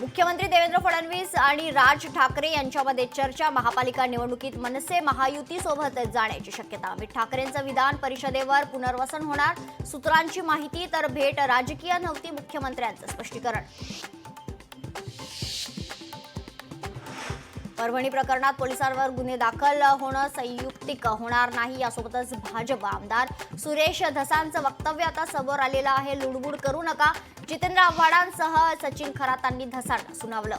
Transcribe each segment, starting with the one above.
मुख्यमंत्री देवेंद्र फडणवीस आणि राज ठाकरे यांच्यामध्ये चर्चा. महापालिका निवडणुकीत मनसे महायुती सोबत जाण्याची शक्यता. अमित ठाकरेंचं विधान परिषदेवर पुनर्वसन होणार. सूत्रांची माहिती. तर भेट राजकीय नव्हती, मुख्यमंत्र्यांचं स्पष्टीकरण. परभणी प्रकरणात पोलिसांवर गुन्हे दाखल होणं संयुक्तिक होणार नाही. यासोबतच भाजप आमदार सुरेश धसांचं वक्तव्य आता समोर आलेलं आहे. लुडबुड करू नका, जितेंद्र आव्हाडांसह सचिन खरातांनी धसांना सुनावलं.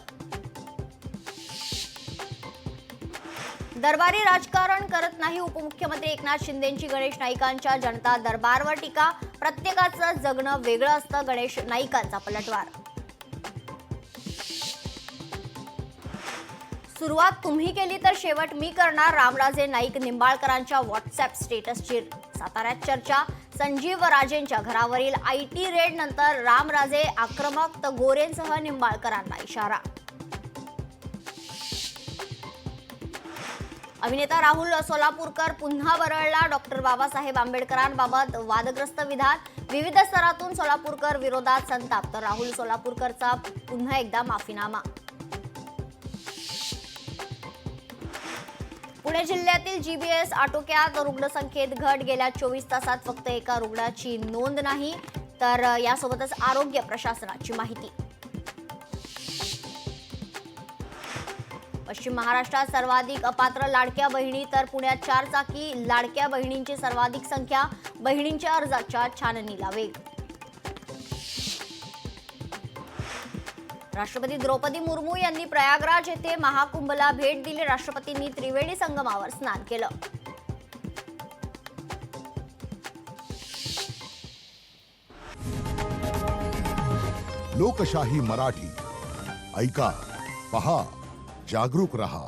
दरबारी राजकारण करत नाही उपमुख्यमंत्री एकनाथ शिंदेंची गणेश नाईकांच्या जनता दरबारवर टीका. प्रत्येकाचं जगणं वेगळं असतं, गणेश नाईकांचा पलटवार. सुरुवात तुम्ही केली तर शेवट मी करणार. रामराजे नाईक निंबाळकरांच्या व्हॉट्सअप स्टेटसची साताऱ्यात चर्चा. संजीव राजेंच्या घरावरील IT रेड नंतर रामराजे आक्रमक, तर गोरेंसह निंबाळकरांना इशारा. अभिनेता राहुल सोलापूरकर पुन्हा बरळला. डॉक्टर बाबासाहेब आंबेडकरांबाबत वादग्रस्त विधान. विविध स्तरातून सोलापूरकर विरोधात संताप, तर राहुल सोलापूरकरचा पुन्हा एकदा माफीनामा. पुणे जिल्ह्यातील GBS आटोक्यात. रुग्णसंख्येत घट. गेल्या 24 तासात फक्त एका रुग्णाची नोंद नाही. तर यासोबतच आरोग्य प्रशासनाची माहिती. पश्चिम महाराष्ट्रात सर्वाधिक अपात्र लाडक्या बहिणी, तर पुण्यात 4 चाकी लाडक्या बहिणींची सर्वाधिक संख्या. बहिणींच्या अर्जाच्या छाननीला वेग. राष्ट्रपती द्रौपदी मुर्मू यांनी प्रयागराज येथे महाकुंभला भेट दिली. राष्ट्रपतींनी त्रिवेणी संगमावर स्नान केलं. लोकशाही मराठी ऐका, पहा, जागरूक रहा.